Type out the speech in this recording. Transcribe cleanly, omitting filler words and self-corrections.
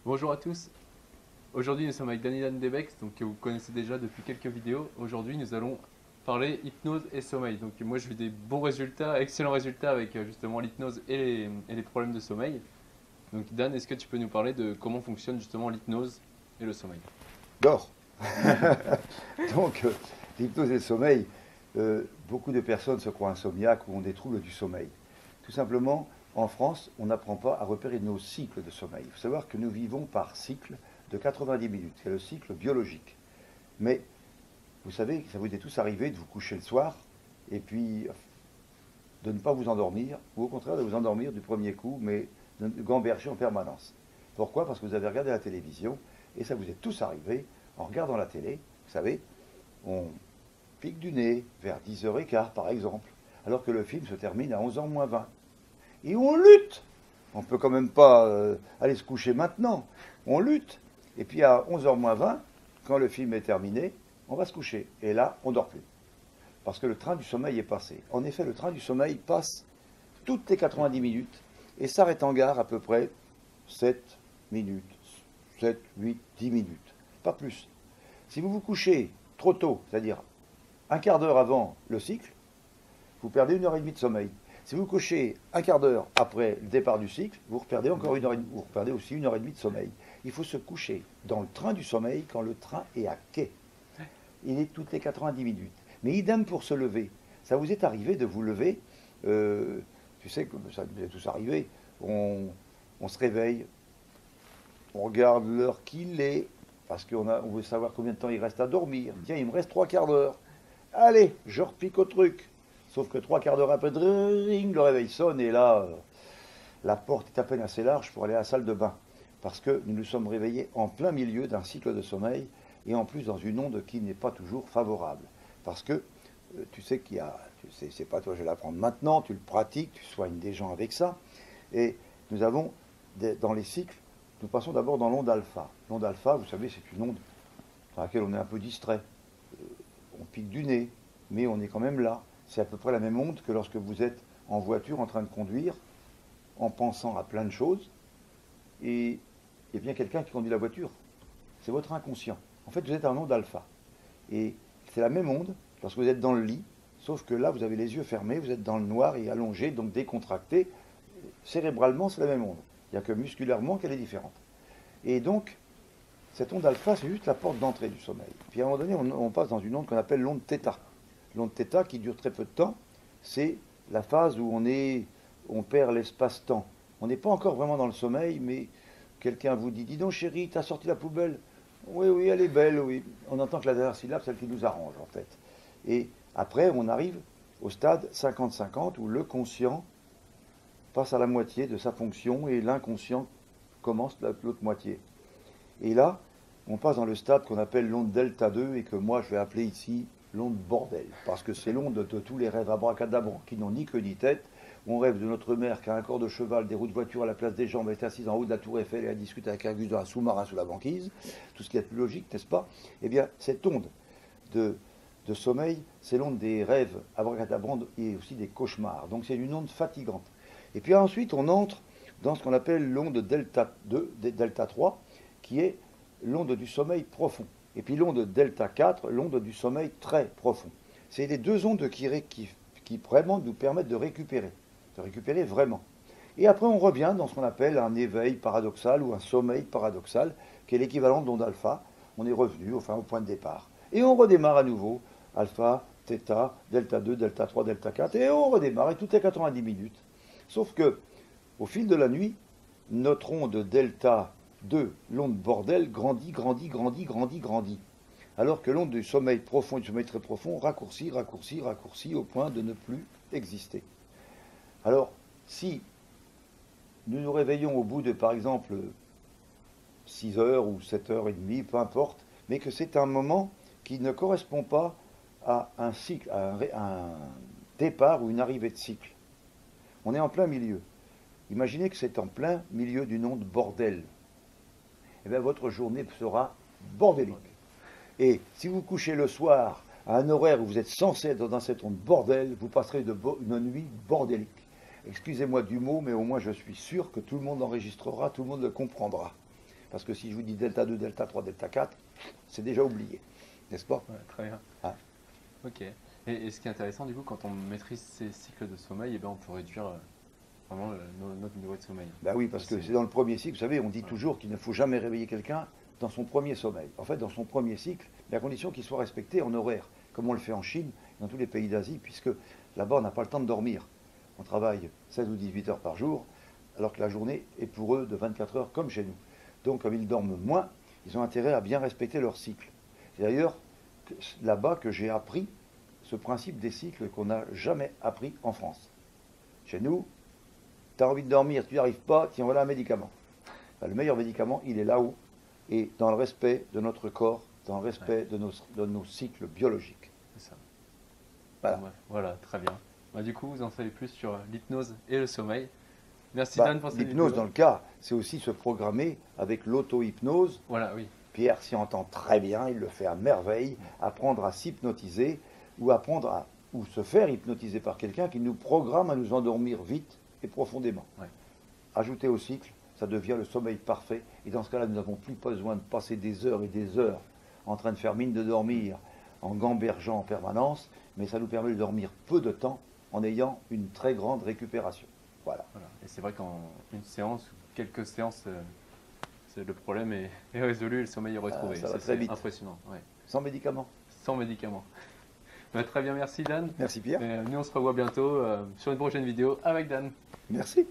Bonjour à tous. Aujourd'hui, nous sommes avec Daniel Debex, donc que vous connaissez déjà depuis quelques vidéos. Aujourd'hui, nous allons parler hypnose et sommeil. Donc moi, je vis des bons résultats, excellents résultats avec justement l'hypnose et les problèmes de sommeil. Donc Dan, est-ce que tu peux nous parler de comment fonctionne justement l'hypnose et le sommeil? Dors. Donc, l'hypnose et le sommeil, beaucoup de personnes se croient insomniaques ou ont des troubles du sommeil. Tout simplement, en France, on n'apprend pas à repérer nos cycles de sommeil. Il faut savoir que nous vivons par cycle de 90 minutes. C'est le cycle biologique. Mais vous savez, ça vous est tous arrivé de vous coucher le soir et puis de ne pas vous endormir, ou au contraire de vous endormir du premier coup, mais de gamberger en permanence. Pourquoi? Parce que vous avez regardé la télévision, et ça vous est tous arrivé, en regardant la télé, vous savez, on pique du nez vers 10h15 par exemple, alors que le film se termine à 11h moins 20. Et on lutte. On ne peut quand même pas aller se coucher maintenant. On lutte. Et puis à 11h moins 20, quand le film est terminé, on va se coucher. Et là, on dort plus. Parce que le train du sommeil est passé. En effet, le train du sommeil passe toutes les 90 minutes et s'arrête en gare à peu près 7 minutes, 7, 8, 10 minutes, pas plus. Si vous vous couchez trop tôt, c'est-à-dire un quart d'heure avant le cycle, vous perdez 1h30 de sommeil. Si vous vous couchez un quart d'heure après le départ du cycle, vous reperdez encore 1h30, vous reperdez aussi 1h30 de sommeil. Il faut se coucher dans le train du sommeil quand le train est à quai. Il est toutes les 90 minutes. Mais idem pour se lever. Ça vous est arrivé de vous lever, tu sais que ça nous est tous arrivé, on se réveille, on regarde l'heure qu'il est, parce on veut savoir combien de temps il reste à dormir. Tiens, il me reste 3 quarts d'heure. Allez, je repique au truc. Sauf que 3 quarts d'heure après, dring, le réveil sonne et là, la porte est à peine assez large pour aller à la salle de bain. Parce que nous nous sommes réveillés en plein milieu d'un cycle de sommeil et en plus dans une onde qui n'est pas toujours favorable. Parce que tu sais qu'il y a, tu sais, c'est pas toi, je vais l'apprendre maintenant, tu le pratiques, tu soignes des gens avec ça. Et nous avons, dans les cycles, nous passons d'abord dans l'onde alpha. L'onde alpha, vous savez, c'est une onde dans laquelle on est un peu distrait. On pique du nez, mais on est quand même là. C'est à peu près la même onde que lorsque vous êtes en voiture en train de conduire, en pensant à plein de choses, et il y a bien quelqu'un qui conduit la voiture. C'est votre inconscient. En fait, vous êtes en onde alpha. Et c'est la même onde lorsque vous êtes dans le lit, sauf que là, vous avez les yeux fermés, vous êtes dans le noir et allongé, donc décontracté. Cérébralement, c'est la même onde. Il n'y a que musculairement qu'elle est différente. Et donc, cette onde alpha, c'est juste la porte d'entrée du sommeil. Puis à un moment donné, on passe dans une onde qu'on appelle l'onde θ. L'onde θ, qui dure très peu de temps, c'est la phase où on perd l'espace-temps. On n'est pas encore vraiment dans le sommeil, mais quelqu'un vous dit, dis donc chérie, t'as sorti la poubelle? Oui, oui, elle est belle, oui. On entend que la dernière syllabe, celle qui nous arrange, en fait. Et après, on arrive au stade 50-50, où le conscient passe à la moitié de sa fonction et l'inconscient commence l'autre moitié. Et là, on passe dans le stade qu'on appelle l'onde delta 2 et que moi je vais appeler ici l'onde bordel. Parce que c'est l'onde de tous les rêves abracadabrants qui n'ont ni queue ni tête. On rêve de notre mère qui a un corps de cheval, des roues de voiture à la place des jambes, est assise en haut de la tour Eiffel et elle discute avec un gus dans un sous-marin sous la banquise. Tout ce qui est plus logique, n'est-ce pas? Eh bien, cette onde de, de sommeil, c'est l'onde des rêves abracadabrants et aussi des cauchemars. Donc c'est une onde fatigante. Et puis ensuite, on entre dans ce qu'on appelle l'onde delta 2, delta 3, qui est l'onde du sommeil profond. Et puis l'onde delta 4, l'onde du sommeil très profond. C'est les deux ondes qui vraiment nous permettent de récupérer vraiment. Et après, on revient dans ce qu'on appelle un éveil paradoxal ou un sommeil paradoxal, qui est l'équivalent de l'onde alpha. On est revenu au point de départ. Et on redémarre à nouveau, alpha, θ, delta 2, delta 3, delta 4, et on redémarre, et toutes les 90 minutes. Sauf que, au fil de la nuit, notre onde delta 2, l'onde bordel, grandit, grandit, grandit, grandit, grandit. Alors que l'onde du sommeil profond et du sommeil très profond raccourcit, raccourcit, raccourcit au point de ne plus exister. Alors, si nous nous réveillons au bout de, par exemple, 6 heures ou 7 heures et demie, peu importe, mais que c'est un moment qui ne correspond pas à un cycle, à un départ ou une arrivée de cycle. On est en plein milieu. Imaginez que c'est en plein milieu d'une onde bordel. Eh bien, votre journée sera bordélique. Et si vous couchez le soir à un horaire où vous êtes censé être dans cette onde bordel, vous passerez une nuit bordélique. Excusez-moi du mot, mais au moins je suis sûr que tout le monde enregistrera, tout le monde le comprendra. Parce que si je vous dis delta 2, delta 3, delta 4, c'est déjà oublié, n'est-ce pas? Ouais, très bien. Ah. Ok. Et ce qui est intéressant, du coup, quand on maîtrise ces cycles de sommeil, eh ben, on peut réduire vraiment notre niveau de sommeil. Ben oui, parce que c'est dans le premier cycle, vous savez, on dit toujours qu'il ne faut jamais réveiller quelqu'un dans son premier sommeil. En fait, dans son premier cycle, mais à condition qu'il soit respecté en horaire, comme on le fait en Chine, dans tous les pays d'Asie, puisque là-bas, on n'a pas le temps de dormir. On travaille 16 ou 18 heures par jour, alors que la journée est pour eux de 24 heures comme chez nous. Donc, comme ils dorment moins, ils ont intérêt à bien respecter leur cycle. C'est d'ailleurs là-bas que j'ai appris ce principe des cycles qu'on n'a jamais appris en France. Chez nous, tu as envie de dormir, tu n'y arrives pas, tiens, voilà un médicament. Ben, le meilleur médicament, il est là-haut, et dans le respect de notre corps, dans le respect de nos cycles biologiques. C'est ça. Voilà. Bref, voilà, très bien. Bah, du coup, vous en savez plus sur l'hypnose et le sommeil. Merci Bah, Dan pour cette l'hypnose, vidéo. dans le cas, c'est aussi se programmer avec l'auto-hypnose. Voilà, oui. Pierre s'y entend très bien, il le fait à merveille, apprendre à s'hypnotiser ou ou se faire hypnotiser par quelqu'un qui nous programme à nous endormir vite et profondément. Ouais. Ajouter au cycle, ça devient le sommeil parfait. Et dans ce cas-là, nous n'avons plus besoin de passer des heures et des heures en train de faire mine de dormir, en gambergeant en permanence, mais ça nous permet de dormir peu de temps en ayant une très grande récupération. Voilà. Voilà. Et c'est vrai qu'en une séance ou quelques séances, le problème est résolu et le sommeil est retrouvé. ça va très c'est vite. impressionnant. Ouais. Sans médicaments. Sans médicaments. Bah, très bien, merci Dan. Merci Pierre. Et, nous, on se revoit bientôt sur une prochaine vidéo avec Dan. Merci.